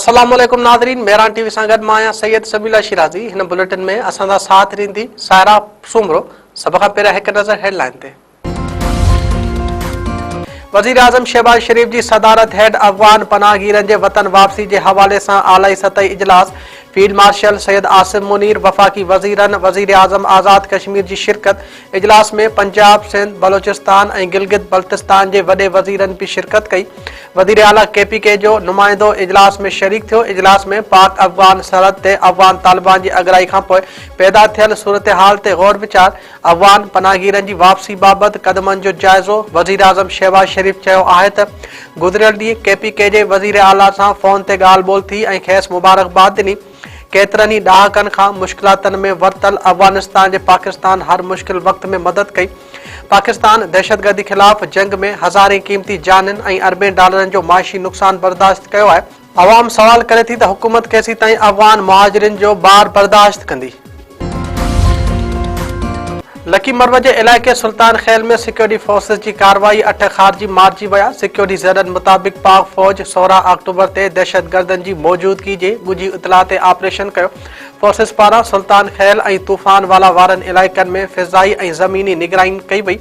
अस्सलामुअलैकुम नाज़रीन, मेहरान टीवी सां गॾु मां आहियां सैयद सबीला शिराज़ी। हिन बुलेटिन में असां साथ ॾींदी सायरा सुमरो। सभ खां पहिरियों हिकु नज़र हेडलाइन ते। वज़ीर आज़म शहबाज शरीफ जी सदारत हेड अफ़गान पनाहगीरनि जे वतन वापसी जे हवाले सां आलाई सतही इजलास। फील्ड मार्शल सैयद आसिम मुनीर, वफ़ाक़ी वज़ीरनि, वज़ीर आज़म आज़ाद कश्मीर जी शिरकत। इजलास में पंजाब, सिंध, बलोचिस्तान ऐं गिलगित बल्तिस्तान जे वॾे वज़ीरनि बि शिरकत कई। वज़ीर आला KPK जो नुमाइंदो इजलास में शरीक थियो। इजलास में पाक अफ़गान सरहद ते अफ़गान तालिबान जी अगराई खां पोइ पैदा थियल सूरत हाल ते गौर विचार। अफ़गान पनाहगीरनि जी वापसी बाबति क़दमनि जो जाइज़ो। वज़ीर आज़म शहबाज शरीफ चयो आहे त गुज़िरियल ॾींहुं KPK जे वज़ीर आला सां फ़ोन ते ॻाल्हि ॿोल थी ऐं खेसि मुबारकबाद ॾिनी। केतिरनि ई ॾहाकनि खां मुश्किलातनि में वरतल अफ़गानिस्तान जे पाकिस्तान हर मुश्किल वक़्त में मदद कई। पाकिस्तान दहशतगर्दी ख़िलाफ़ जंग में हज़ारे क़ीमती जाननि ऐं अरबें डॉलरनि जो माशी नुक़सान बर्दाश्त कयो आहे। अवाम सवाल करे थी त हुकूमत केसीं ताईं अफ़गान मुहाजिरनि जो ॿार बर्दाश्त कंदी। लकी मरव जे इलाइक़े सुल्तान ख़ैल में सिक्योरिटी फोर्सिस जी कार्रवाई 8 ख़ारजी मारिजी विया। सिक्योरिटी ज़रनि मुताबिक़ पाक फ़ौज 16 अक्टूबर ते दहशतगर्दनि जी मौजूदगी जे ॻुझी इतला ते ऑपरेशन कयो। फोर्सिस पारां सुल्तान ख़ैल ऐं तूफ़ान वाला वारनि इलाइक़नि में फ़िज़ाई ऐं ज़मीनी निगरानी कई वई।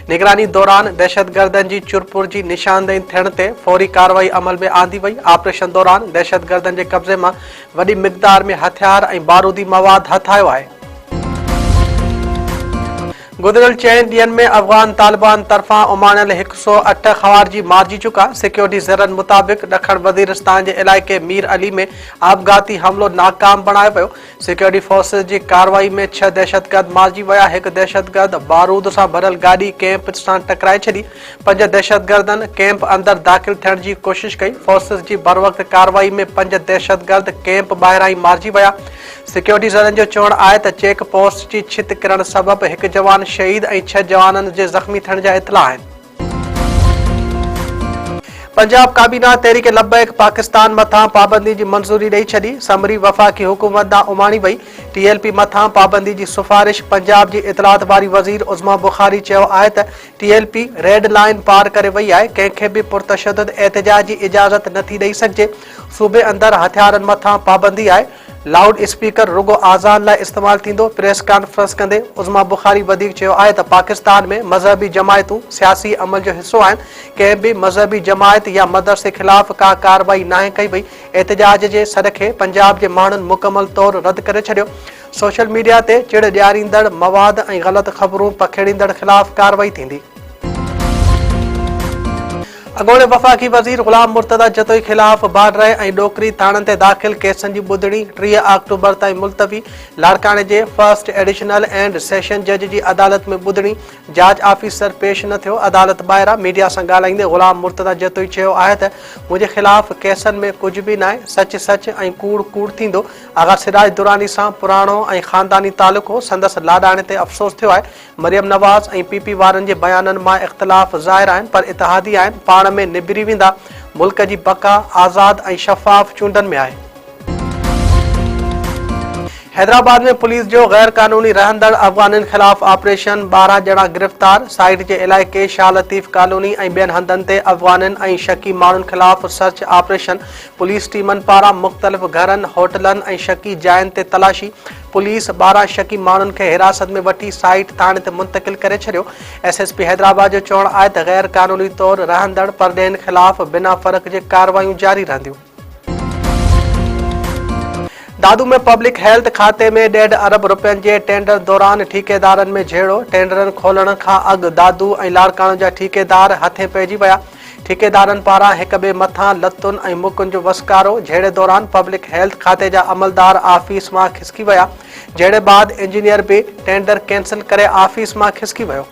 निगरानी दौरान दहशतगर्दनि जी चुरपुर जी निशानदेही थियण ते फौरी कार्रवाई अमल में आंदी वई। ऑपरेशन दौरान दहशतगर्दनि जे कब्ज़े मां वॾी मिक़दार में हथियार ऐं बारूदी मवाद हथु आयो आहे। गुज़िरियल 4 ॾींहनि में अफ़गान तालिबान तरफ़ां उमाणियल 108 ख़वारिजी मारिजी चुका। सिक्योरिटी ज़रनि मुताबिक़ ॾखण वज़ीरिस्तान जे इलाइक़े मीर अली में आपघाती हमलो नाकाम बणायो वियो। सिक्योरिटी फोर्सिस जी कार्रवाई में 6 दहशतगर्द मारिजी विया। हिकु दहशतगर्द बारूद सां भरियल गाॾी कैंप सां टकराए छॾी। 5 दहशतगर्दनि कैंप अंदरि दाख़िल थियण जी कोशिशि कई। फोर्सिस जी बरवक़्त कार्रवाई में 5 दहशतगर्द कैंप ॿाहिरां ई मारिजी विया। सिक्योरिटी ज़रनि जो चवणु आहे त चेक पोस्ट जी छित किरण सबबि हिकु जवान शहीद ऐं 6 जवाननि जे ज़ख़्मी थियण जा इतला आहिनि। पंजाब काबीना तहरीक लब्बैक पाकिस्तान मथां पाबंदी जी मंज़ूरी ॾेई छॾी। समरी वफ़ाक़ी हुकूमत ॾांहुं उमाणी वई। TLP मथां पाबंदी जी सिफ़ारिश पंजाब जी इतलात वारी वज़ीर उज़मा बुख़ारी चयो आहे त TLP रेड लाइन पार करे वई आहे। कंहिंखे बि पुरतशद्दुद एहतिजाज जी इजाज़त नथी ॾेई सघिजे। सूबे अंदरि हथियारनि मथां पाबंदी आहे। लाउड स्पीकर रुगो आज़ान लाइ इस्तेमालु थींदो। प्रेस कॉन्फ्रेंस कंदे उज़मा बुख़ारी वधीक चयो आहे त पाकिस्तान में मज़हबी जमायतूं सियासी अमल जो हिसो आहिनि। कंहिं बि मज़हबी जमायत या मदरसे ख़िलाफ़ का कार्रवाई नाहे कई वई। एहतिजाज जे सॾ खे पंजाब जे माण्हुनि मुकमल तौरु रद्द करे छॾियो। सोशल मीडिया ते चिड़ ॾियारींदड़ मवाद ऐं ग़लति ख़बरूं पखेड़ींदड़ ख़िलाफ़ कार्रवाई थींदी। अॻोणे वफ़ाक़ी वज़ीर ग़ुलाम मुर्तज़ा जतोई ख़िलाफ़ बाडरे ऐं ॾोकरी थाणनि ते दाख़िल केसनि जी ॿुधणी 30 अक्टूबर ताईं मुलतवी। लाड़काणे जे फर्स्ट एडिशनल एंड सेशन जज जी अदालत में ॿुधणी। जांच ऑफिसर पेश न थियो। अदालत ॿाहिरां मीडिया सां ॻाल्हाईंदे ग़ुलाम मुर्तज़ा जतोई चयो आहे त मुंहिंजे ख़िलाफ़ केसनि में कुझु बि न आहे। सच सच ऐं कूड़ कूड़ थींदो। आग़ा सिराज दुरानी सां पुराणो ऐं ख़ानदानी तालुक़ो संदसि लाॾाणे ते अफ़सोस थियो आहे। मरियम नवाज़ ऐं PP वारनि जे बयाननि मां इख़्तिलाफ़ ज़ाहिर आहिनि पर इतिहादी आहिनि। पाण में निबिरी वेंदा। मुल्क जी बका आज़ाद ऐं शफ़ाफ़ चूंडनि में आहे। हैदराबाद में पुलिस जो गैर कानूनी रहंदड़ अफ़गाननि ख़िलाफ़ ऑपरेशन। 12 ॼणा गिरफ़्तार। साइट जे इलाइक़े शाह लतीफ़ कॉलोनी ऐं ॿियनि हंधनि ते अफ़गाननि ऐं शकी माण्हुनि ख़िलाफ़ सर्च ऑपरेशन। पुलिस टीमनि पारां मुख़्तलिफ़ घरनि, होटलनि ऐं शकी जायुनि ते तलाशी। पुलिस 12 शकी माण्हुनि खे हिरासत में वठी साइट थाणे ते मुंतक़िल करे छॾियो। SSP हैदराबाद जो चवणु आहे त गैर कानूनी तौरु रहंदड़ परडे॒हनि ख़िलाफ़ बिना फ़र्क़ जे कार्रवायूं जारी रहंदियूं। दादू में पब्लिक हेल्थ खाते में 1.5 अरब रुपयनि जे टेंडर दौरान ठेकेदारनि में झेड़ो। टेंडरनि खोलण खां अॻु दादू ऐं लाड़काणे जा ठेकेदार हथे पइजी विया। ठेकेदारनि पारां हिक ॿिए मथां लतुनि ऐं मुकुनि जो वसकारो। झेड़े दौरान पब्लिक हेल्थ खाते जा अमलदार ऑफिस मां खिसकी विया। झेड़े बाद इंजीनियर बि टेंडर कैंसिल करे ऑफिस मां खिसकी वियो।